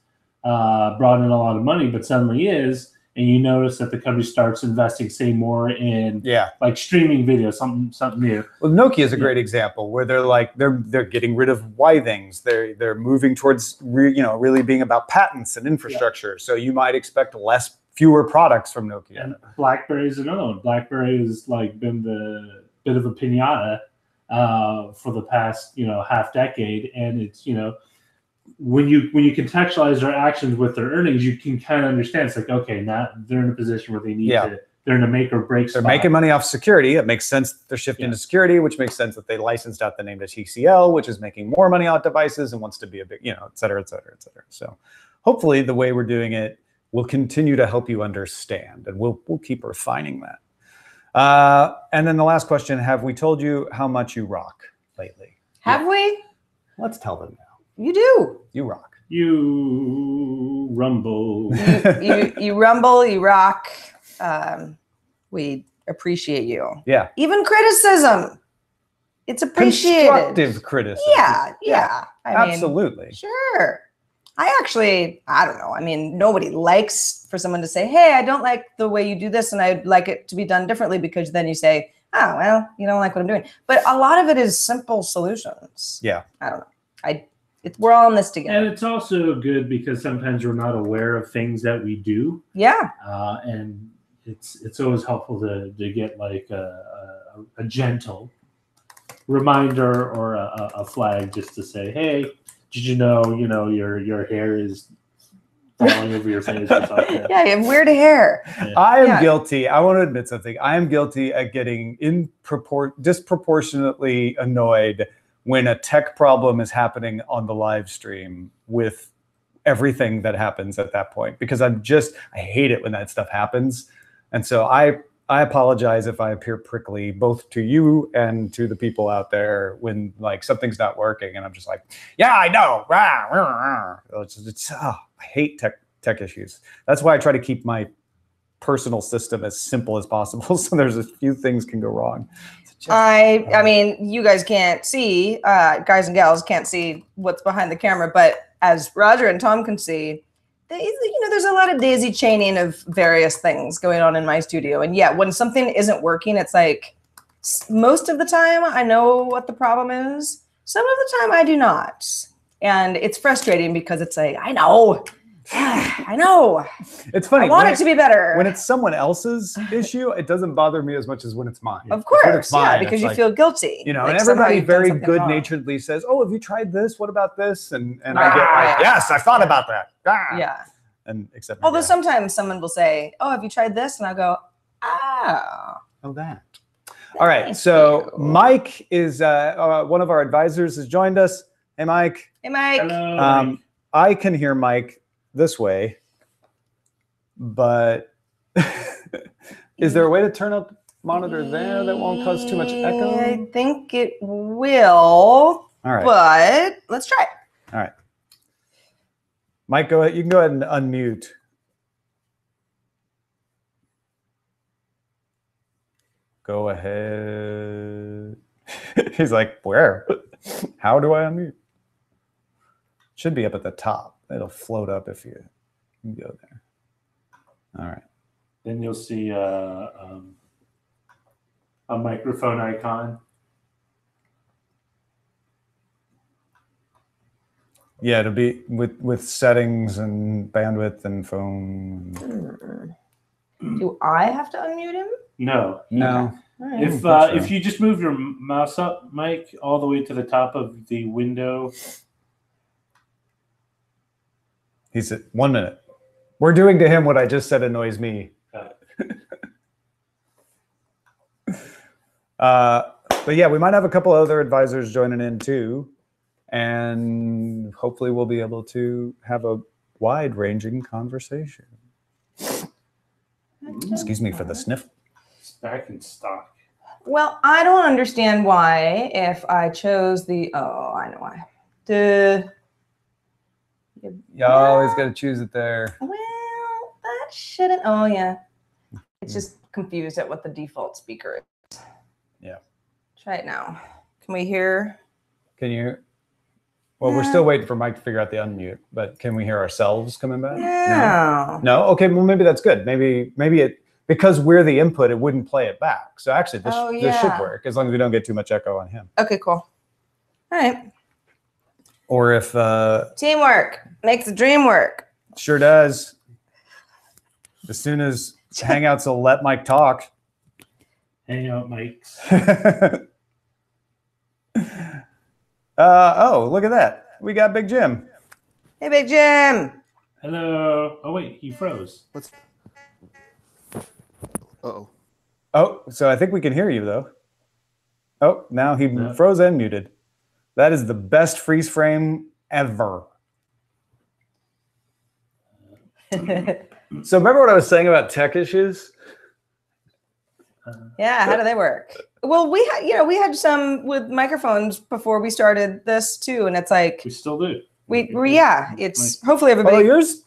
brought in a lot of money, but suddenly is, and you notice that the company starts investing, say, more in like streaming video, something new. Well, Nokia is a great example where they're getting rid of things. They're moving towards really being about patents and infrastructure. So you might expect fewer products from Nokia. And BlackBerry's another one. BlackBerry has like been the bit of a piñata for the past half decade, and it's when you contextualize their actions with their earnings, you can kind of understand. It's like, okay, now they're in a position where they need to, they're in a make or break spot. They're making money off security. It makes sense that they're shifting to security, which makes sense that they licensed out the name to TCL, which is making more money out devices and wants to be a big, et cetera, et cetera, et cetera. So hopefully the way we're doing it will continue to help you understand, and we'll keep refining that. And then the last question, have we told you how much you rock lately? Have we? Let's tell them now. You do. You rock. You rumble. You rumble, you rock. We appreciate you. Yeah. Even criticism. It's appreciated. Constructive criticism. Yeah. Absolutely. Sure. I don't know. I mean, nobody likes for someone to say, hey, I don't like the way you do this and I'd like it to be done differently, because then you say, oh, well, you don't like what I'm doing. But a lot of it is simple solutions. Yeah. I don't know. We're all in this together. And it's also good because sometimes we're not aware of things that we do. Yeah. And it's always helpful to get like a gentle reminder or a flag just to say, hey, did you know your hair is falling over your face or something? Yeah, you have weird hair. Yeah. I am guilty. I want to admit something. I am guilty at getting disproportionately annoyed when a tech problem is happening on the live stream with everything that happens at that point, because I hate it when that stuff happens. And so I apologize if I appear prickly, both to you and to the people out there when like something's not working. And I'm just like, yeah, I know. I hate tech issues. That's why I try to keep my personal system as simple as possible. So there's a few things can go wrong. I mean, you guys can't see, guys and gals can't see what's behind the camera, but as Roger and Tom can see, there's a lot of daisy chaining of various things going on in my studio. And yeah, when something isn't working, it's like most of the time I know what the problem is. Some of the time I do not. And it's frustrating because it's like, I know. It's funny. I want it to be better. When it's someone else's issue, it doesn't bother me as much as when it's mine. Of course, yeah, because you feel guilty. And everybody very good-naturedly says, "Oh, have you tried this? What about this?" And I get like, "Yes, I thought about that." Yeah. And except although sometimes someone will say, "Oh, have you tried this?" And I go, "Oh, that." All right. So Mike is one of our advisors has joined us. Hey, Mike. Hey, Mike. Hello, Mike. I can hear Mike this way, but is there a way to turn up monitor there that won't cause too much echo? I think it will. All right. But let's try. All right. Mike, go ahead. You can go ahead and unmute. Go ahead. He's like, where? How do I unmute? Should be up at the top. It'll float up if you go there. All right. Then you'll see a microphone icon. Yeah, it'll be with settings and bandwidth and phone. Do I have to unmute him? No. No. Right. If you just move your mouse up, Mike, all the way to the top of the window. He said, 1 minute. We're doing to him what I just said annoys me. But yeah, we might have a couple other advisors joining in too. And hopefully we'll be able to have a wide-ranging conversation. Excuse me for the sniff. It's back in stock. Well, I don't understand why if I chose the, I know why. You always got to choose it there. Well, that shouldn't, oh yeah. It's just confused at what the default speaker is. Yeah. Try it now. Can we hear? Can you? Well, we're still waiting for Mike to figure out the unmute, but can we hear ourselves coming back? No. No? Okay, well, maybe that's good. Maybe it, because we're the input, it wouldn't play it back. So actually, this should work as long as we don't get too much echo on him. Okay, cool. All right. Or if... teamwork makes the dream work. Sure does. As soon as Hangouts will let Mike talk. Hangout mics. Oh, look at that. We got Big Jim. Hey, Big Jim. Hello. Oh, wait, he froze. Uh-oh. Oh, so I think we can hear you, though. Oh, now he froze and muted. That is the best freeze frame ever. So remember what I was saying about tech issues? Yeah, how do they work? Well, we had some with microphones before we started this too, and it's like we still do. It's hopefully everybody. Oh, yours,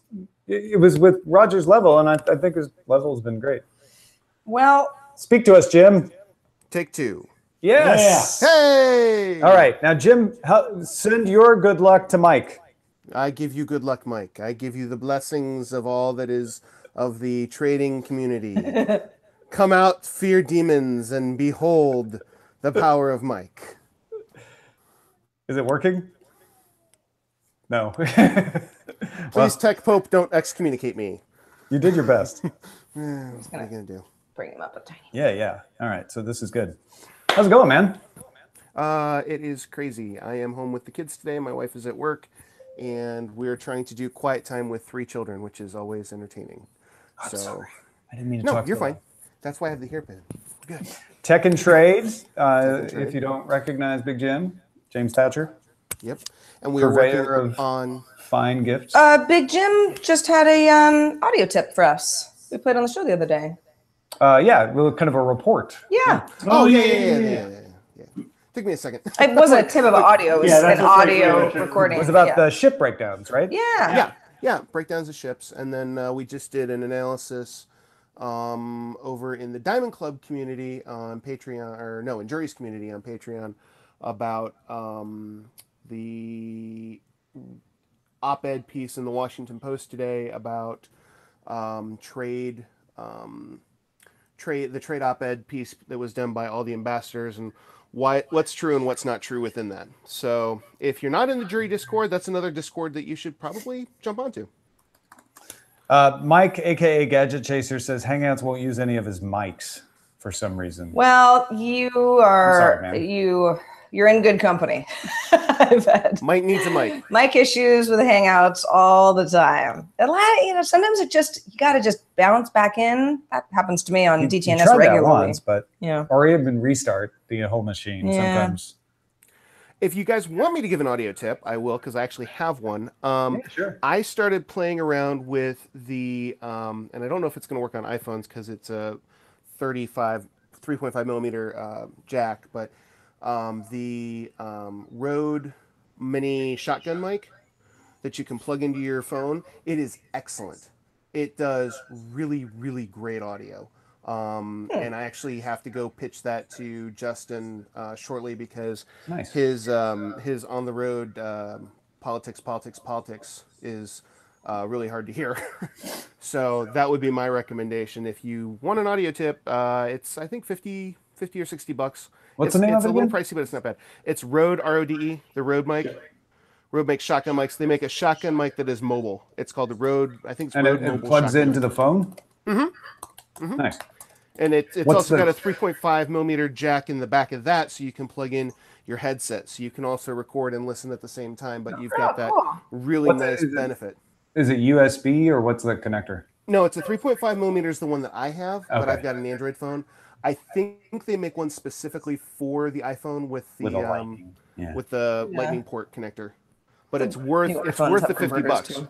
it was with Roger's level, and I think his level has been great. Well, speak to us, Jim. Take two. Yes. Yeah. Hey. All right, now Jim, send your good luck to Mike. I give you good luck, Mike. I give you the blessings of all that is of the trading community. Come out, fear demons, and behold the power of Mike. Is it working? No. Please, Tech Pope, don't excommunicate me. You did your best. What are you gonna do? Bring him up a tiny. Yeah. All right. So this is good. How's it going, man? It is crazy. I am home with the kids today. My wife is at work, and we're trying to do quiet time with 3 children, which is always entertaining. I'm sorry. I didn't mean to talk. No, you're fine. That's why I have the hairpin. Good. Tech and Trade. If you don't recognize Big Jim, James Thatcher. Yep. And we were Purveyor working of on fine gifts. Big Jim just had a audio tip for us. We played on the show the other day. Yeah, well, kind of a report. Yeah. Oh, yeah. Took me a second. It wasn't a tip of audio. It was an audio recording. It was about the ship breakdowns, right? Yeah. Breakdowns of ships. And then we just did an analysis over in the Diamond Club community on Patreon, or no, in Jury's community on Patreon, about the op-ed piece in the Washington Post today about the trade op-ed piece that was done by all the ambassadors and what's true and what's not true within that. So if you're not in the Jury Discord, that's another Discord that you should probably jump onto. Mike, aka Gadget Chaser, says Hangouts won't use any of his mics for some reason. Well, you are I'm sorry, you're in good company. I've had Mike needs a mic. mic issues with Hangouts all the time. Sometimes you gotta just bounce back in. That happens to me on DTNS tried regularly. that once, but Yeah. or even restart the whole machine sometimes. If you guys want me to give an audio tip, I will, because I actually have one. Sure. I started playing around with the, and I don't know if it's going to work on iPhones because it's a 3.5 millimeter jack, but the Rode Mini shotgun mic that you can plug into your phone, it is excellent. It does really, really great audio. And I actually have to go pitch that to Justin shortly because his on the road politics is really hard to hear. So that would be my recommendation. If you want an audio tip, it's I think $50 or $60. What's the name of it? It's a little pricey, but it's not bad. It's Rode, RODE, the Rode mic. Rode makes shotgun mics. They make a shotgun mic that is mobile. It's called the Rode. I think it's Rode and Mobile. it plugs Shotgun into mic. the phone. Mm-hmm. Nice. And it's also got a 3.5 millimeter jack in the back of that, so you can plug in your headset. So you can also record and listen at the same time, but you've got that really nice benefit. Is it USB or what's the connector? No, it's a 3.5 millimeters, the one that I have, but Okay. I've got an Android phone. I think they make one specifically for the iPhone with the lightning port connector. But it's worth the $50.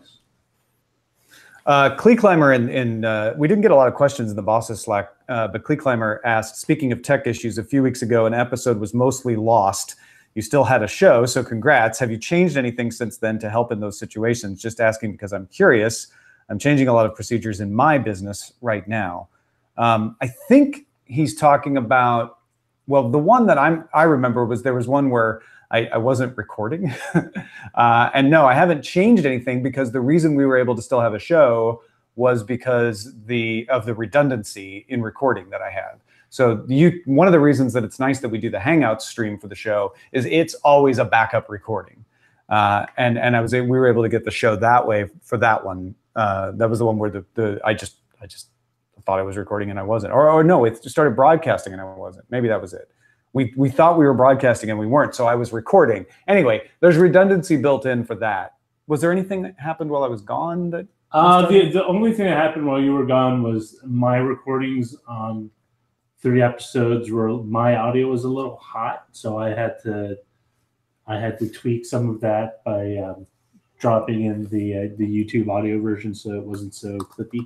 Klee Climber we didn't get a lot of questions in the boss's Slack, but Klee Climber asked, speaking of tech issues, a few weeks ago, an episode was mostly lost. You still had a show, so congrats. Have you changed anything since then to help in those situations? Just asking because I'm curious. I'm changing a lot of procedures in my business right now. I think he's talking about, well, the one that I remember was there was one where I wasn't recording. And no, I haven't changed anything because the reason we were able to still have a show was because of the redundancy in recording that I had. So one of the reasons that it's nice that we do the Hangout stream for the show is it's always a backup recording. And we were able to get the show that way for that one. That was the one where I just thought I was recording and I wasn't. Or no, it started broadcasting and I wasn't. Maybe that was it. We thought we were broadcasting and we weren't, so I was recording. Anyway, there's redundancy built in for that. Was there anything that happened while I was gone? The only thing that happened while you were gone was my recordings on 3 episodes where my audio was a little hot, so I had to tweak some of that by dropping in the YouTube audio version so it wasn't so clippy.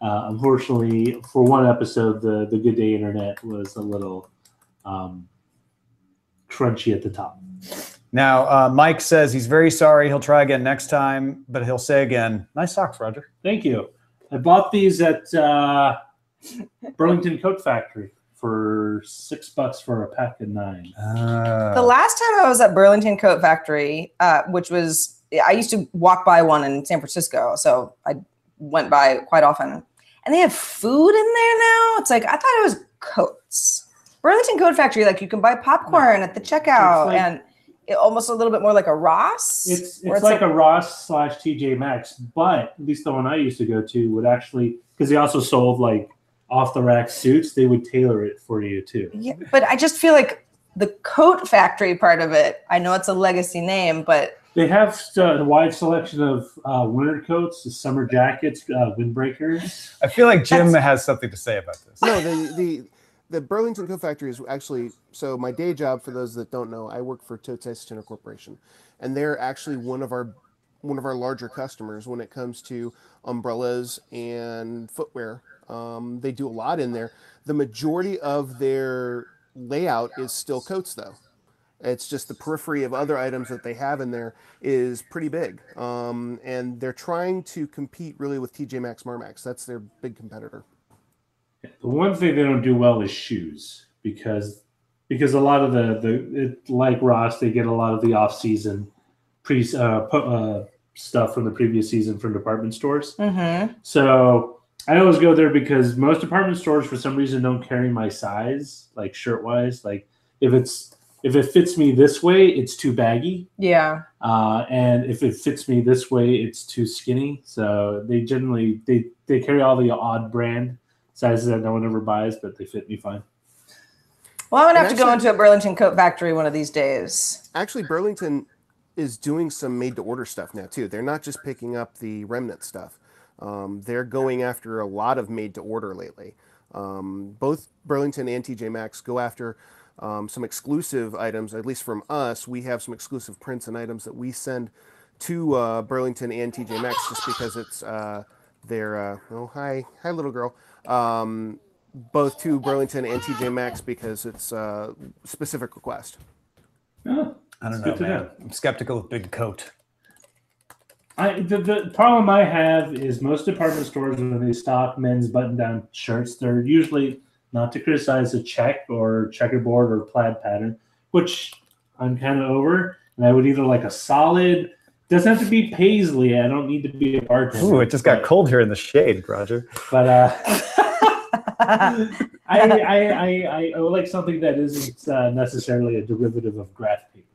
Unfortunately, for one episode, the Good Day Internet was a little crunchy at the top. Now, Mike says he's very sorry. He'll try again next time, but he'll say again, nice socks, Roger. Thank you. I bought these at Burlington Coat Factory for $6 for a pack of 9. The last time I was at Burlington Coat Factory, which was, I used to walk by one in San Francisco, so I went by quite often. And they have food in there now. It's like, I thought it was coats. Burlington Coat Factory, like you can buy popcorn at the checkout, and almost a little bit more like a Ross. It's like a Ross / TJ Maxx, but at least the one I used to go to would actually, because they also sold like off the rack suits, they would tailor it for you too. Yeah, but I just feel like the coat factory part of it, I know it's a legacy name, but they have a wide selection of winter coats, summer jackets, windbreakers. I feel like Jim has something to say about this. No, the Burlington Coat Factory is actually, so my day job, for those that don't know, I work for Totes Ice Corporation, and they're actually one of our larger customers when it comes to umbrellas and footwear. They do a lot in there. The majority of their layout is still coats, though. It's just the periphery of other items that they have in there is pretty big. And they're trying to compete really with TJ Maxx, Marmaxx. That's their big competitor. The one thing they don't do well is shoes, because a lot of like Ross, they get a lot of the off-season stuff from the previous season from department stores. Mm-hmm. So I always go there because most department stores, for some reason, don't carry my size, like shirt-wise. Like if it fits me this way, it's too baggy. Yeah. And if it fits me this way, it's too skinny. So they generally they carry all the odd brand sizes that no one ever buys, but they fit me fine. Well, I'm going to have to go into a Burlington Coat Factory one of these days. Actually, Burlington is doing some made-to-order stuff now, too. They're not just picking up the remnant stuff. They're going after a lot of made-to-order lately. Both Burlington and TJ Maxx go after some exclusive items, at least from us. We have some exclusive prints and items that we send to Burlington and TJ Maxx just because it's their, oh, hi little girl. Both to Burlington and TJ Maxx because it's a specific request. Oh, I don't know, man. I'm skeptical of big coat. The problem I have is most department stores, when they stock men's button-down shirts, they're usually, not to criticize a check or checkerboard or plaid pattern, which I'm kind of over. And I would either like a solid, doesn't have to be paisley. I don't need to be a bartender. Ooh, it just got cold here in the shade, Roger. But I would like something that isn't necessarily a derivative of graph paper.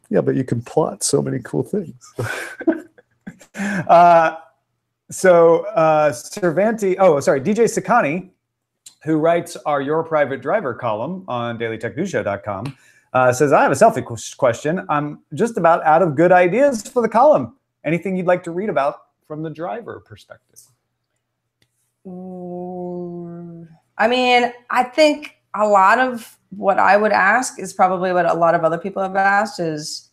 Yeah, but you can plot so many cool things. DJ Sakani, who writes our Your Private Driver column on dailytechnewsshow.com, says, I have a selfie question. I'm just about out of good ideas for the column. Anything you'd like to read about from the driver perspective? I mean, I think a lot of what I would ask is probably what a lot of other people have asked is,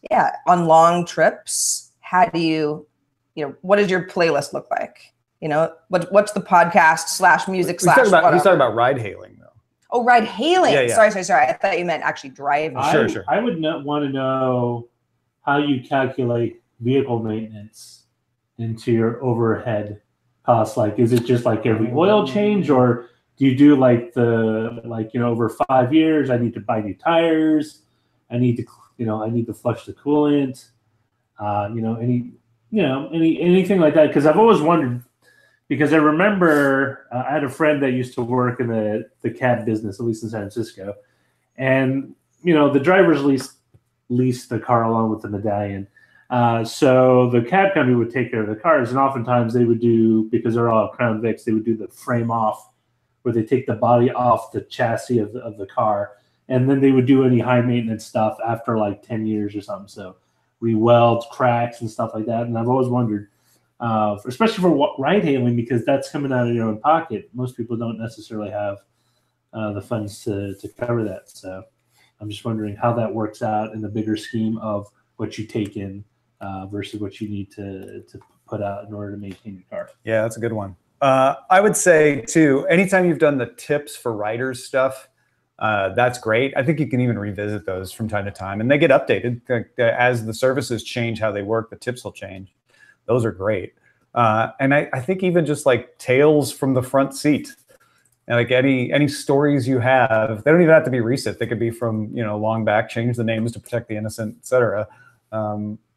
on long trips, how do you what does your playlist look like? What's the podcast / music / He's talking about ride hailing, though. Oh, ride hailing. Yeah. Sorry. I thought you meant actually driving. Sure. I would want to know how you calculate vehicle maintenance into your overhead costs. Like, is it just like every oil change, or do you do over 5 years, I need to buy new tires, I need to flush the coolant, anything like that? Because I've always wondered, because I remember I had a friend that used to work in the cab business, at least in San Francisco, and the drivers leased the car along with the medallion. So the cab company would take care of the cars, and oftentimes they would do, because they're all Crown Vics, they would do the frame off, where they take the body off the chassis of the car, and then they would do any high maintenance stuff after like 10 years or something. So re-weld cracks and stuff like that. And I've always wondered, especially for ride hailing, because that's coming out of your own pocket. Most people don't necessarily have the funds to cover that. So I'm just wondering how that works out in the bigger scheme of what you take in versus what you need to put out in order to maintain your car. Yeah, that's a good one. I would say, too, anytime you've done the tips for riders stuff, that's great. I think you can even revisit those from time to time, and they get updated. As the services change how they work, the tips will change. Those are great. And I think even just like tales from the front seat, like any stories you have, they don't even have to be recent. They could be from, long back, change the names to protect the innocent, et cetera.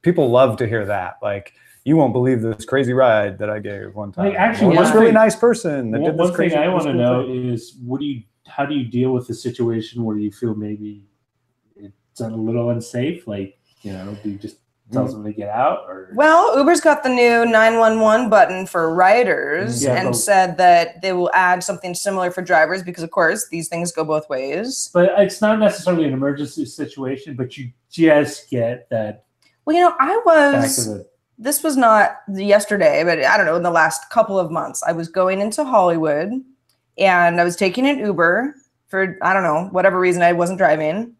People love to hear that. Like, you won't believe this crazy ride that I gave one time. Like, actually, this really nice person that did this crazy. One thing I want to know is, how do you deal with the situation where you feel maybe it's a little unsafe? Like, you know, do you just tell them to get out? Or well, Uber's got the new 911 button for riders and said that they will add something similar for drivers because, of course, these things go both ways. But it's not necessarily an emergency situation, but you just get that. Well, you know, this was not yesterday, but I don't know, in the last couple of months, I was going into Hollywood and I was taking an Uber for, I don't know, whatever reason I wasn't driving.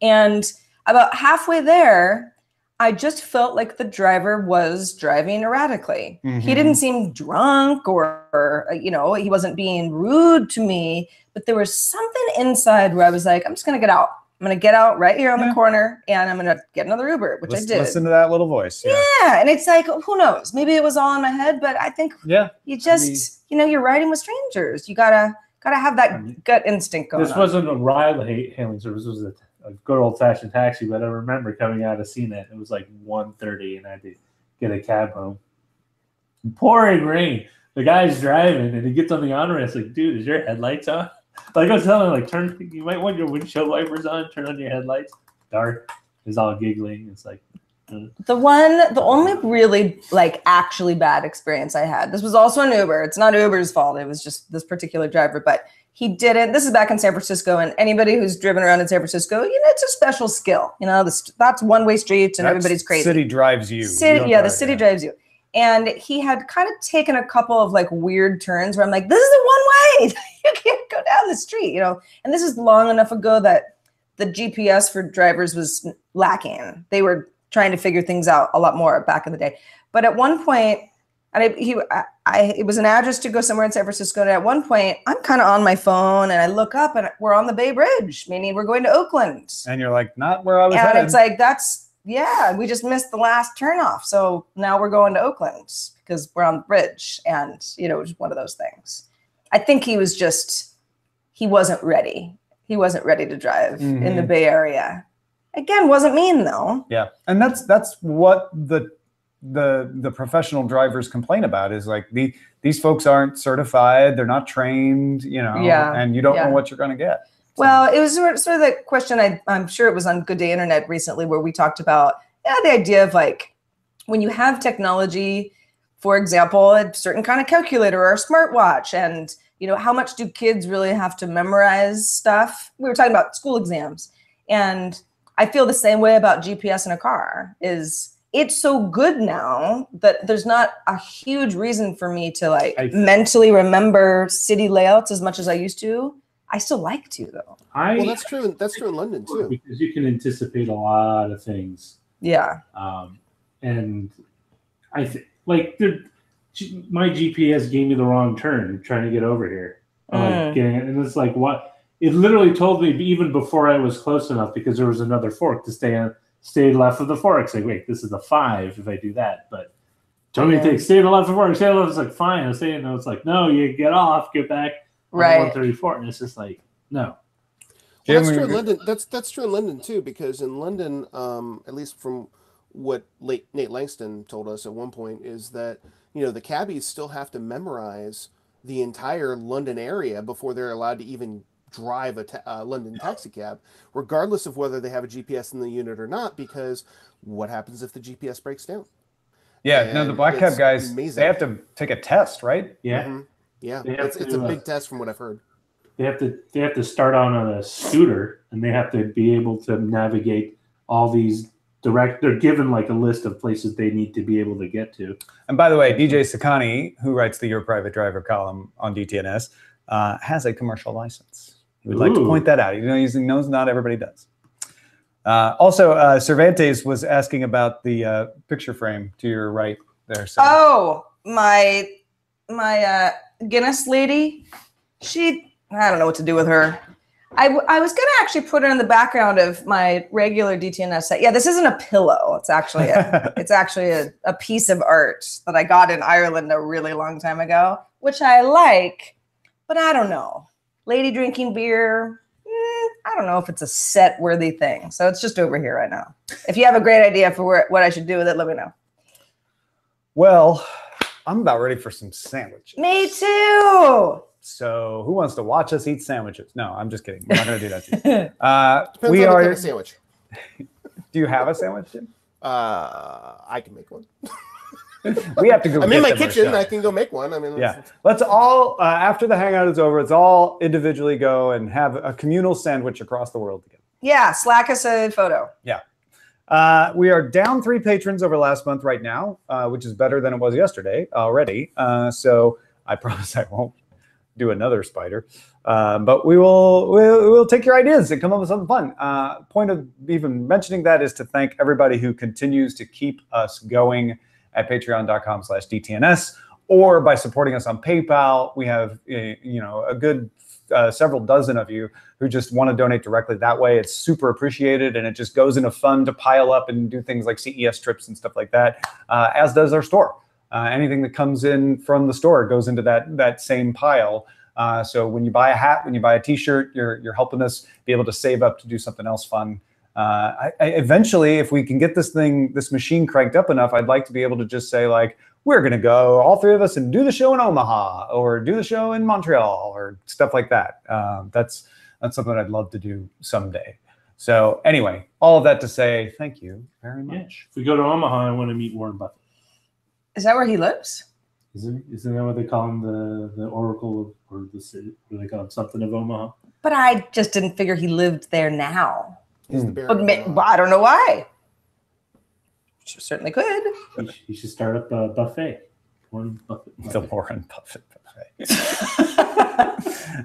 And about halfway there, I just felt like the driver was driving erratically. He didn't seem drunk or, you know, he wasn't being rude to me, but there was something inside where I was like, I'm just going to get out. I'm going to get out right here on the corner and I'm going to get another Uber, which I did. Listen to that little voice. Yeah. And it's like, who knows? Maybe it was all in my head, but I think you just, you know, you're riding with strangers. You gotta have that gut instinct going on. This wasn't a ride hailing service. It was a good old-fashioned taxi, but I remember coming out of CNET. It was like 1:30 and I had to get a cab home. Pouring rain. The guy's driving and he gets on the honor and it's like, dude, is your headlights on? Like I was telling him, like, you might want your windshield wipers on, turn on your headlights. Dark. He's all giggling. It's like the only really like actually bad experience I had. This was also an Uber. It's not Uber's fault. It was just this particular driver, but he didn't. This is back in San Francisco, and anybody who's driven around in San Francisco, you know, it's a special skill. You know, that's one-way streets and everybody's crazy. City drives you. The city drives you. And he had kind of taken a couple of like weird turns where I'm like, this is a one-way. You can't go down the street, you know. And this is long enough ago that the GPS for drivers was lacking. They were trying to figure things out a lot more back in the day. But at one point, and it was an address to go somewhere in San Francisco. And at one point, I'm kind of on my phone and I look up and we're on the Bay Bridge, meaning we're going to Oakland. And you're like, not where I was headed. And it's like, we just missed the last turnoff. So now we're going to Oakland because we're on the bridge. And, you know, it was one of those things. I think he wasn't ready. He wasn't ready to drive in the Bay Area. Again, wasn't mean though. Yeah. And that's what the professional drivers complain about is like these folks aren't certified. They're not trained, you know, and you don't know what you're going to get. Well, it was sort of the question, I'm sure it was on Good Day Internet recently where we talked about the idea of like, when you have technology, for example, a certain kind of calculator or a smartwatch, and, you know, how much do kids really have to memorize stuff? We were talking about school exams. And I feel the same way about GPS in a car is it's so good now that there's not a huge reason for me to like mentally remember city layouts as much as I used to. I still like to though. Well, that's true. That's true in London too. Because you can anticipate a lot of things. Yeah. And I think like my GPS gave me the wrong turn trying to get over here. And it's like what it literally told me even before I was close enough because there was another fork to stay left of the fork. It's like, wait, this is the 5 if I do that. But told me to stay to the left of the fork. Stay to the left. It's like, fine. I'm staying. No, it's like, no, you get off, get back. Right. 134. And it's just like, no. Well, that's true in London. That's true in London too, because in London, at least from what Nate Langston told us at one point, is that, you know, the cabbies still have to memorize the entire London area before they're allowed to even drive a London taxi cab, regardless of whether they have a GPS in the unit or not, because what happens if the GPS breaks down? Yeah, no, the black cab guys, amazing. They have to take a test, right? Yeah. Mm-hmm. Yeah, it's a big test from what I've heard. They have to start on a scooter and they have to be able to navigate all these they're given like a list of places they need to be able to get to. And by the way, DJ Sakani, who writes the Your Private Driver column on DTNS, has a commercial license. We'd like to point that out. You know, he knows not everybody does. Also, Cervantes was asking about the picture frame to your right there. So. Oh, my Guinness lady. I don't know what to do with her. I was going to actually put her in the background of my regular DTNS set. Yeah, this isn't a pillow. It's actually a piece of art that I got in Ireland a really long time ago, which I like, but I don't know. Lady drinking beer, I don't know if it's a set-worthy thing. So it's just over here right now. If you have a great idea for what I should do with it, let me know. Well, I'm about ready for some sandwiches. Me too. So who wants to watch us eat sandwiches? No, I'm just kidding. We're not going to do that to you. Depends on the kind of sandwich. Do you have a sandwich, Jim? I can make one. We have to go. I'm get in my them kitchen. ourselves. I can go make one. I mean, Yeah. Let's all, after the hangout is over, let's all individually go and have a communal sandwich across the world together. Yeah, Slack us a photo. Yeah. We are down 3 patrons over last month right now, which is better than it was yesterday already. So I promise I won't do another spider. But we'll take your ideas and come up with something fun. Point of even mentioning that is to thank everybody who continues to keep us going at patreon.com/DTNS or by supporting us on PayPal. We have a good several dozen of you who just want to donate directly that way. It's super appreciated, and it just goes in a fund to pile up and do things like CES trips and stuff like that, as does our store. Anything that comes in from the store goes into that same pile. So when you buy a hat, when you buy a T-shirt, you're helping us be able to save up to do something else fun. Eventually, if we can get this machine cranked up enough, I'd like to be able to just say, like, we're going to go, all 3 of us, and do the show in Omaha or do the show in Montreal or stuff like that. That's something I'd love to do someday. So anyway, all of that to say, thank you very much. Yeah. If we go to Omaha, I want to meet Warren Buffett. Is that where he lives? Isn't that what they call him, the Oracle or the city? Or they call him something of Omaha? But I just didn't figure he lived there now. He's the bear. But I don't know why. Certainly could. You should start up a buffet. Warren Buffett. The Warren Buffett buffet.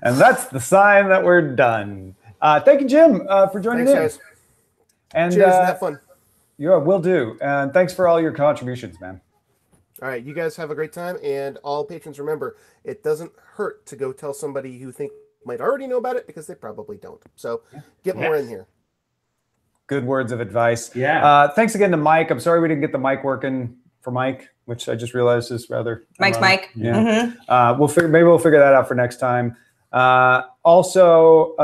And that's the sign that we're done. Thank you, Jim, for joining Thanks, in. guys. And Cheers, have fun. Yeah, will do. And thanks for all your contributions, man. All right, you guys have a great time, and all patrons, remember, it doesn't hurt to go tell somebody you think might already know about it, because they probably don't. So get more in here. Good words of advice. Yeah. Thanks again to Mike. I'm sorry we didn't get the mic working for Mike, which I just realized is rather Mike's Mike. Yeah. Maybe we'll figure that out for next time. Also,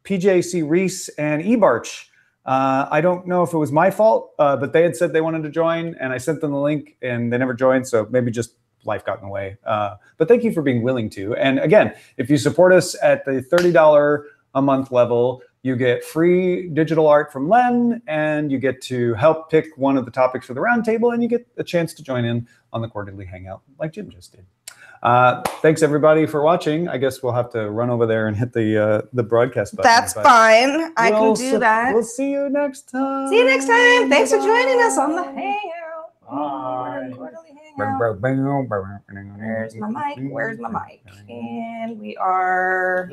PJC Reese and Ebarch. I don't know if it was my fault, but they had said they wanted to join, and I sent them the link, and they never joined. So maybe just life got in the way. But thank you for being willing to. And again, if you support us at the $30 a month level, you get free digital art from Len, and you get to help pick one of the topics for the roundtable, and you get a chance to join in on the quarterly hangout like Jim just did. Thanks everybody for watching. I guess we'll have to run over there and hit the broadcast button. That's fine. I can do that. We'll see you next time. See you next time. Thanks for joining us on the hangout. Bye. Quarterly hangout. Where's my mic? Where's my mic? And we are...